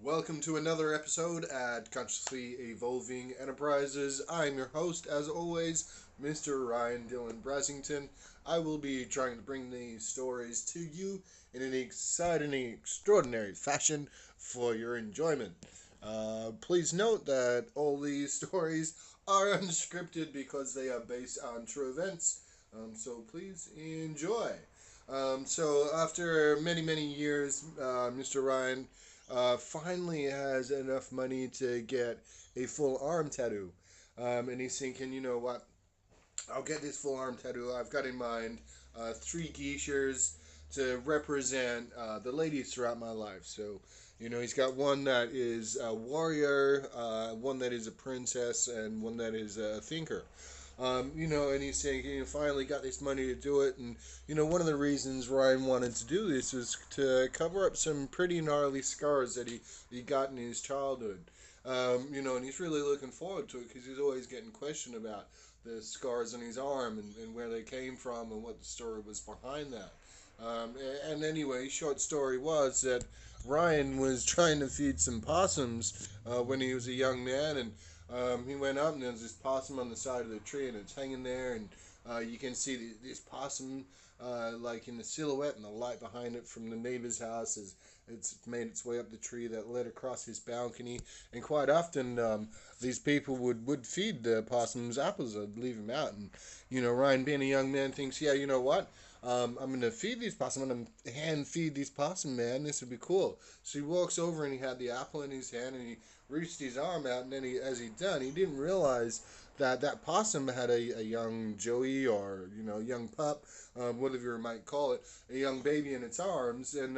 Welcome to another episode at Consciously Evolving Enterprises. I'm your host, as always, Mr. Ryan Dillon Brasington. I will be trying to bring these stories to you in an exciting, extraordinary fashion for your enjoyment. Please note that all these stories are unscripted because they are based on true events. So please enjoy. After many, many years, Mr. Ryan finally has enough money to get a full arm tattoo. And he's thinking, you know what? I'll get this full arm tattoo. I've got in mind three geishas to represent the ladies throughout my life. So, he's got one that is a warrior, one that is a princess, and one that is a thinker. And he's saying, finally got this money to do it. And, one of the reasons Ryan wanted to do this was to cover up some pretty gnarly scars that he got in his childhood. And he's really looking forward to it because he's always getting questioned about the scars on his arm and where they came from and what the story was behind that. And anyway, short story was that Ryan was trying to feed some possums when he was a young man, and he went up and there's this possum on the side of the tree, and it's hanging there, and you can see this possum like in the silhouette and the light behind it from the neighbor's house as it's made its way up the tree that led across his balcony. And quite often, these people would feed the possums apples. I'd leave him out, and Ryan, being a young man, thinks, yeah, you know what? I'm gonna feed these possum. I'm gonna hand feed these possum, man. This would be cool. So he walks over and he had the apple in his hand and he reached his arm out, and then as he done, he didn't realize that possum had a young Joey, or young pup, whatever you might call it, a young baby in its arms, and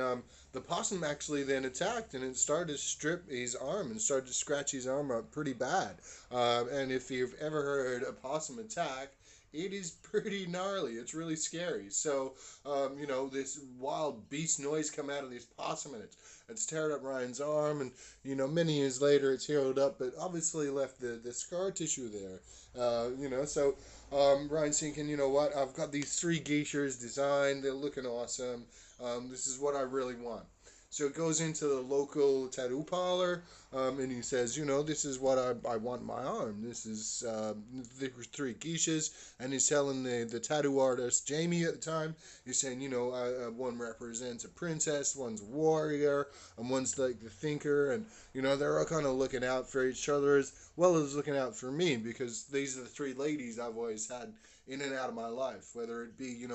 the possum actually then attacked and it started to strip his arm and started to scratch his arm up pretty bad. And if you've ever heard a possum attack, it is pretty gnarly. It's really scary. So, this wild beast noise come out of this possum, and it's tearing up Ryan's arm, and many years later it's healed up, but obviously left the scar tissue there. Ryan's thinking, you know what? I've got these three geishas designed. They're looking awesome. This is what I really want. So it goes into the local tattoo parlor, and he says, this is what I want in my arm. This is the three geishas, and he's telling the tattoo artist, Jamie at the time, he's saying, one represents a princess, one's a warrior, and one's like the thinker, and, they're all kind of looking out for each other as well as looking out for me, because these are the three ladies I've always had in and out of my life, whether it be,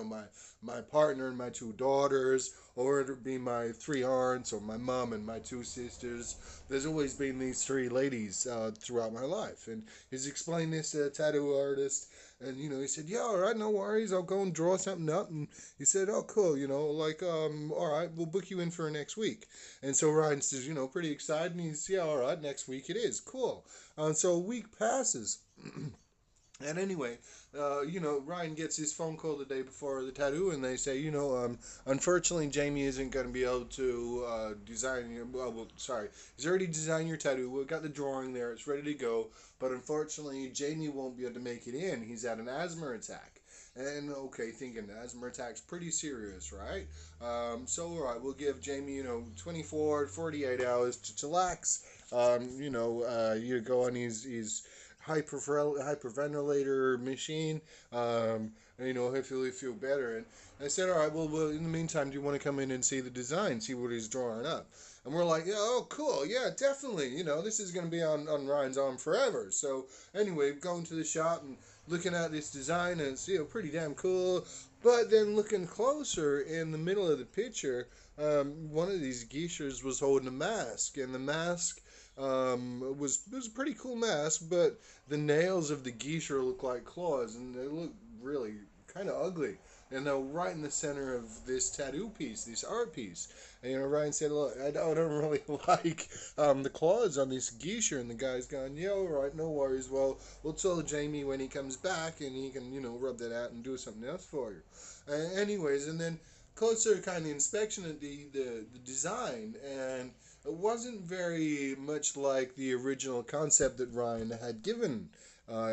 my partner and my two daughters, or it be my three aunts, or my mom and my two sisters. There's always been these three ladies throughout my life. And he's explained this to the tattoo artist, and he said, yeah, all right, no worries, I'll go and draw something up. And he said, oh, cool, all right, we'll book you in for next week. And so Ryan says, pretty excited, and he's, yeah, all right, next week it is, cool. So a week passes. And anyway, Ryan gets his phone call the day before the tattoo, and they say, unfortunately, Jamie isn't going to be able to design your. Well, sorry, he's already designed your tattoo. We've got the drawing there; it's ready to go. But unfortunately, Jamie won't be able to make it in. He's had an asthma attack. And okay, thinking asthma attack's pretty serious, right? So all right, we'll give Jamie, 24, 48 hours to chillax. You go on his hyperventilator machine. Hopefully feel better. And I said, all right, well, in the meantime, do you want to come in and see the design, see what he's drawing up? And we're like, yeah, oh, cool, yeah, definitely. This is going to be on Ryan's arm forever. So anyway, going to the shop and looking at this design, and it's pretty damn cool. But then looking closer in the middle of the picture, one of these geishas was holding a mask, and the mask was a pretty cool mask, but the nails of the geisha look like claws, and they look really kind of ugly. And they're right in the center of this tattoo piece, this art piece. And Ryan said, "Look, I don't really like the claws on this geisha." And the guy's going, "Yeah, all right, no worries. Well, we'll tell Jamie when he comes back, and he can, rub that out and do something else for you." Anyways, and then closer kind of inspection of the design, and it wasn't very much like the original concept that Ryan had given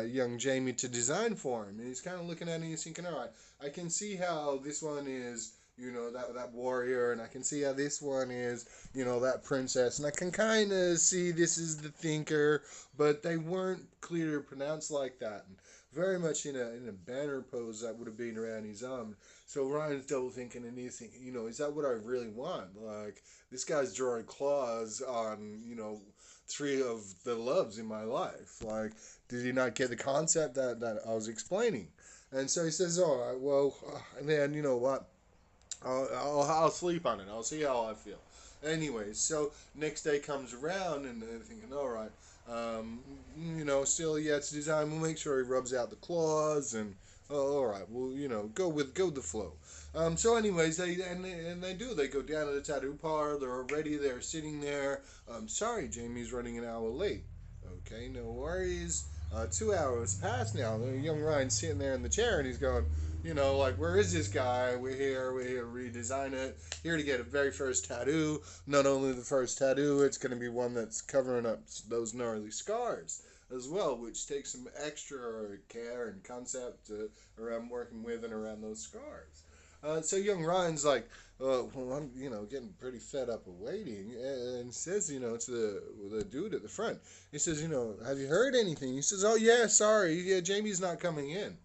young Jamie to design for him. And he's kind of looking at it and he's thinking, all right, I can see how this one is, that warrior, and I can see how this one is, that princess, and I can kind of see this is the thinker, but they weren't clearly pronounced like that, and very much in a banner pose that would have been around his arm. So Ryan's double thinking, and he's thinking, is that what I really want? Like, this guy's drawing claws on, three of the loves in my life. Like, did he not get the concept that I was explaining? And so he says, all right, well, and then you know what? I'll sleep on it. I'll see how I feel. Anyways, so next day comes around, and they're thinking, all right, still, yeah, it's designed. We'll make sure he rubs out the claws, and all right, well, go with the flow. So anyways, they do. They go down to the tattoo parlor. They're already there, sitting there. Sorry, Jamie's running an hour late. Okay, no worries. 2 hours passed now. The young Ryan's sitting there in the chair, and he's going, like, where is this guy? We're here to redesign it, here to get a very first tattoo. Not only the first tattoo, it's going to be one that's covering up those gnarly scars as well, which takes some extra care and concept around working with and around those scars. So young Ryan's like, well, I'm, getting pretty fed up of waiting, and says, to the dude at the front, he says, have you heard anything? He says, oh yeah, sorry, yeah, Jamie's not coming in.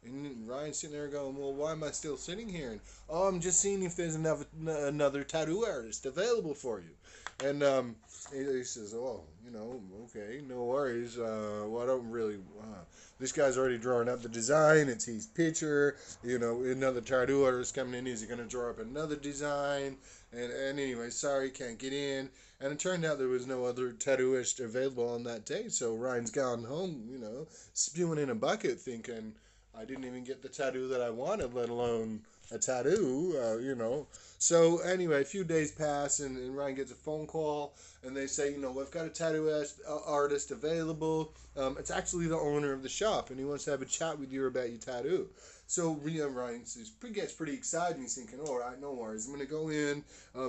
And Ryan's sitting there going, well, why am I still sitting here? And, oh, I'm just seeing if there's another tattoo artist available for you. And he says, oh, okay, no worries. Well, I don't really. This guy's already drawing up the design. It's his picture. Another tattoo artist coming in. Is he going to draw up another design? And anyway, sorry, can't get in. And it turned out there was no other tattooist available on that day. So Ryan's gone home, spewing in a bucket, thinking, I didn't even get the tattoo that I wanted, let alone a tattoo. So anyway, a few days pass, and Ryan gets a phone call, and they say, we've got a tattoo artist available. It's actually the owner of the shop, and he wants to have a chat with you about your tattoo. So Ryan gets pretty excited, and he's thinking, all right, no worries. I'm going to go in,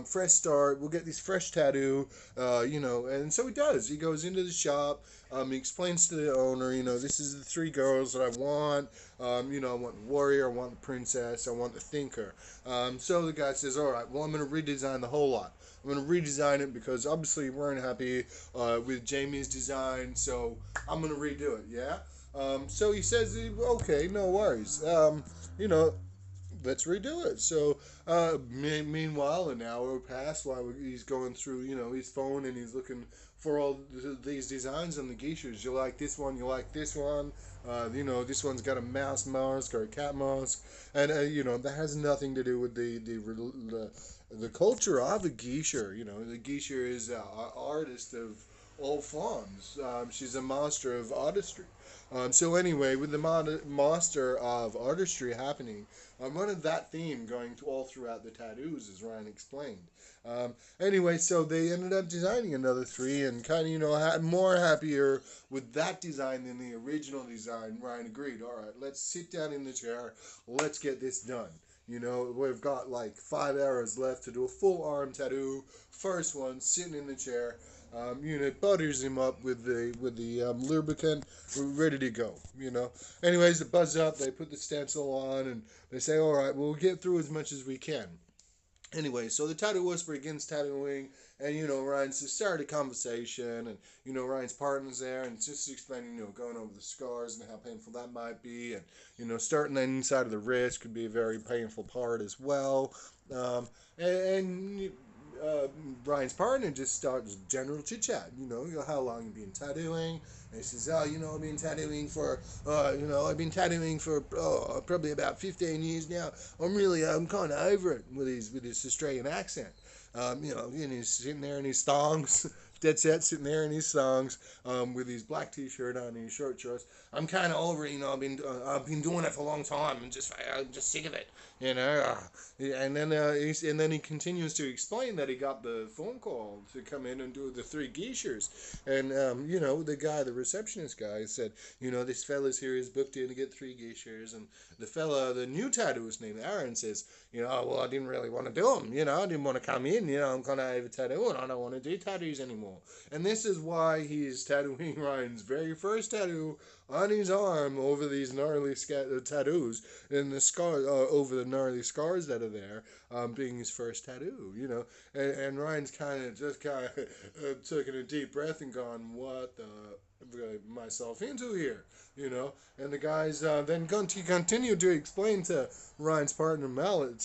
fresh start. We'll get this fresh tattoo, And so he does. He goes into the shop. He explains to the owner, this is the three girls that I want. I want the warrior, I want the princess, I want the thinker. So the guy says, all right, well, I'm going to redesign the whole lot. I'm going to redesign it because obviously you weren't happy with Jamie's design, so I'm going to redo it, yeah? So he says, okay, no worries. Let's redo it. So, meanwhile, an hour passed while he's going through, his phone, and he's looking for all these designs on the geishas. You like this one, you like this one. This one's got a mouse mask or a cat mask, and that has nothing to do with the culture of a geisha. The geisha is an artist of all forms. She's a master of artistry. So anyway, with the master of artistry happening, one of that theme going all throughout the tattoos, as Ryan explained. Anyway, so they ended up designing another three, and kind of more happier with that design than the original design. Ryan agreed. All right, let's sit down in the chair. Let's get this done. We've got like 5 hours left to do a full arm tattoo. First one, sitting in the chair. Butters him up with the lubricant. We're ready to go. Anyways, they buzz up. They put the stencil on, and they say, "All right, we'll get through as much as we can." Anyway, so the tattoo whisperer begins tattooing, and Ryan's just started a conversation, and Ryan's partner's there, and it's just explaining, going over the scars and how painful that might be, and starting that inside of the wrist could be a very painful part as well. And Brian's partner just starts general chit chat. How long you been tattooing? And he says, oh, I've been tattooing for, probably about 15 years now. I'm kind of over it with his Australian accent. And he's sitting there in his thongs, dead set, sitting there in his thongs, with his black t-shirt on and his short shorts. I'm kind of over it. I've been doing it for a long time. I'm just sick of it. And then he continues to explain that he got the phone call to come in and do the three geishas, and the receptionist guy said, this fella's here is booked in to get three geishas, and the new tattooist named Aaron says, well, I didn't really want to do them, I didn't want to come in, I'm kind of over tattoo, and I don't want to do tattoos anymore. And this is why he's tattooing Ryan's very first tattoo on his arm over these gnarly tattoos, and the scar over the gnarly scars that are there, being his first tattoo, and Ryan's kind of taking a deep breath and going, what the myself into here, and the guys then continue to explain to Ryan's partner Mallet,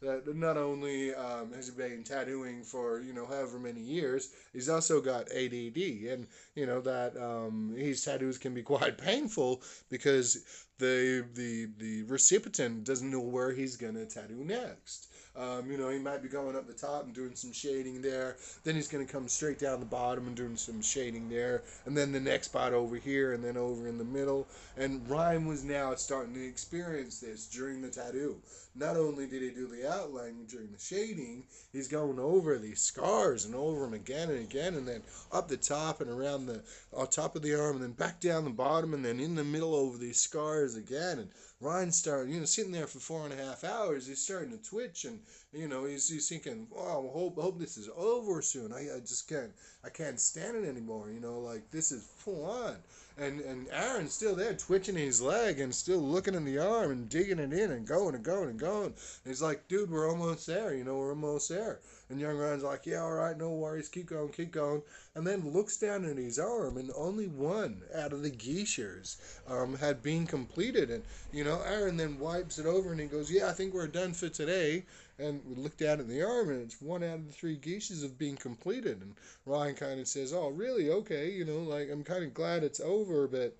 that not only has he been tattooing for however many years, he's also got ADD, and that his tattoos can be quite painful because the recipient doesn't know where he's gonna tattoo next. He might be going up the top and doing some shading there. Then he's going to come straight down the bottom and doing some shading there. And then the next spot over here and then over in the middle. And Ryan was now starting to experience this during the tattoo. Not only did he do the outlining during the shading, he's going over these scars and over them again and again. And then up the top and around the top of the arm and then back down the bottom and then in the middle over these scars again. And Ryan started, sitting there for 4.5 hours. He's starting to twitch, and he's thinking, "Oh, I hope this is over soon. I just can't stand it anymore. Like this is full on." And Aaron's still there, twitching his leg and still looking in the arm and digging it in and going and going and going. And he's like, "Dude, we're almost there. We're almost there." And young Ryan's like, "Yeah, all right, no worries, keep going, keep going." And then looks down at his arm, and only one out of the geishers had been completed. And Aaron then wipes it over, and he goes, "Yeah, I think we're done for today." And we look down at the arm, and it's one out of the 3 geishas have been completed. And Ryan kind of says, "Oh, really? Okay, like I'm kind of glad it's over, but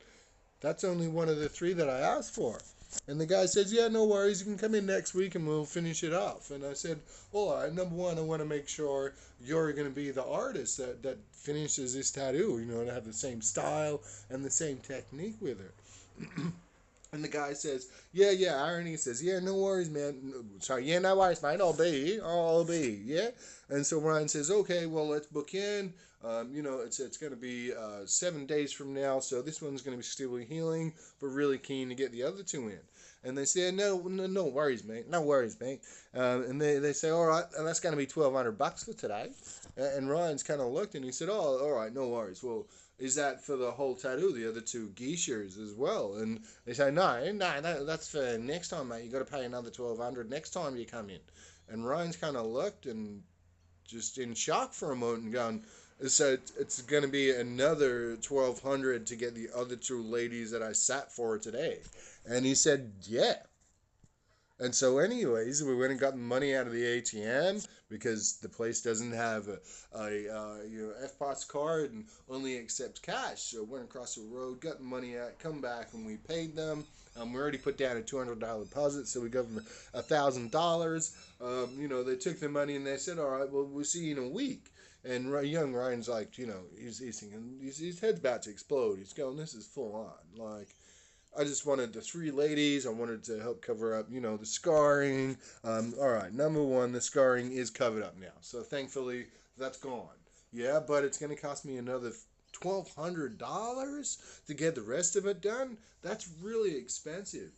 that's only one of the 3 that I asked for." And the guy says, "Yeah, no worries. You can come in next week and we'll finish it off." And I said, "Well, all right, number one, I want to make sure you're going to be the artist that finishes this tattoo, to have the same style and the same technique with it." And the guy says, "Yeah, Aaron," he says, "Yeah, no worries, man. Sorry, yeah, no worries, mate. I'll be, yeah." And so Ryan says, "Okay, well, let's book in. It's going to be 7 days from now, so this one's going to be still healing, but really keen to get the other 2 in." And they say, no worries, mate. No worries, mate. And they say, "All right, and that's going to be $1,200 for today." And Ryan's kind of looked and he said, "Oh, all right, no worries. Well, is that for the whole tattoo, the other 2 geishers as well?" And they say, no, that's for next time, mate. You got to pay another $1,200 next time you come in." And Ryan's kind of looked and just in shock for a moment and gone, "So it's going to be another $1,200 to get the other 2 ladies that I sat for today?" And he said, "Yeah." And so anyways, we went and got the money out of the ATM because the place doesn't have a FPOS card and only accepts cash. So went across the road, got the money out, come back, and we paid them. We already put down a $200 deposit, so we gave them $1,000. They took the money and they said, "All right, well, we'll see you in a week." And young Ryan's like, he's thinking, his head's about to explode. He's going, "This is full on. Like, I just wanted the 3 ladies. I wanted to help cover up, the scarring. All right, number one, the scarring is covered up now. So thankfully, that's gone. Yeah, but it's going to cost me another $1,200 to get the rest of it done. That's really expensive,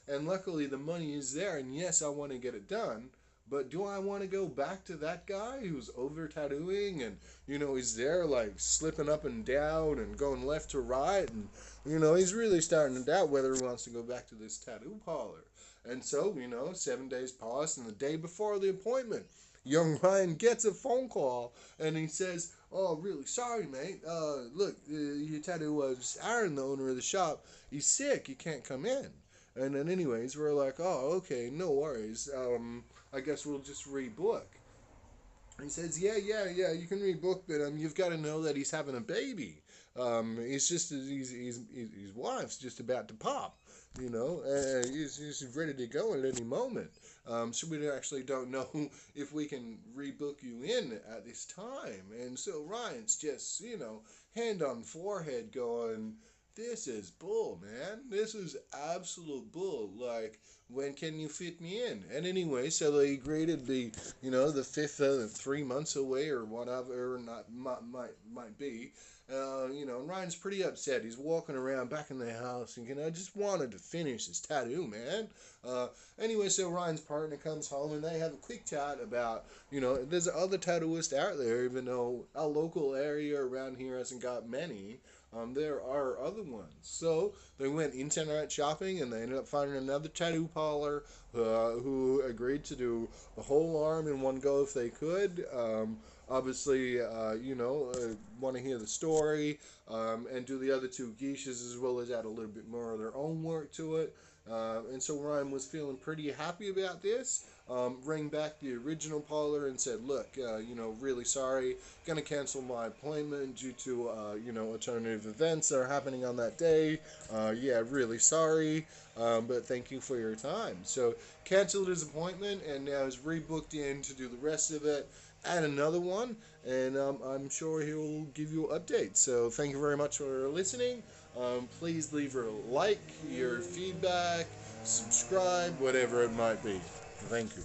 And luckily, the money is there. And yes, I want to get it done. But do I want to go back to that guy who's over tattooing and, he's there like slipping up and down and going left to right and, he's really starting to doubt whether he wants to go back to this tattoo parlor. And so, 7 days pass, and the day before the appointment, young Ryan gets a phone call and he says, "Oh, really sorry, mate. Look, your tattoo Aaron, the owner of the shop, he's sick. He can't come in." And then anyways, we're like, "Oh, okay, no worries. I guess we'll just rebook." He says, yeah, you can rebook, but you've got to know that he's having a baby. His wife's just about to pop, he's ready to go at any moment. So we actually don't know if we can rebook you in at this time. And so Ryan's just, hand on forehead going, "This is bull, man. This is absolute bull. Like, when can you fit me in?" And anyway, so they graded the 5th 3 months away or whatever not might be. And Ryan's pretty upset. He's walking around back in the house thinking, "I just wanted to finish this tattoo, man." Anyway, so Ryan's partner comes home and they have a quick chat about, there's other tattooists out there, even though our local area around here hasn't got many. there are other ones. So they went internet shopping and they ended up finding another tattoo parlor who agreed to do the whole arm in one go if they could. Obviously, want to hear the story and do the other two geishas as well as add a little bit more of their own work to it. And so Ryan was feeling pretty happy about this. Rang back the original parlor and said, "Look, really sorry, gonna cancel my appointment due to alternative events that are happening on that day. Yeah, really sorry, but thank you for your time." So canceled his appointment and now is rebooked in to do the rest of it at another one, and I'm sure he'll give you updates. So thank you very much for listening. Please leave a like, your feedback, subscribe, whatever it might be. Thank you.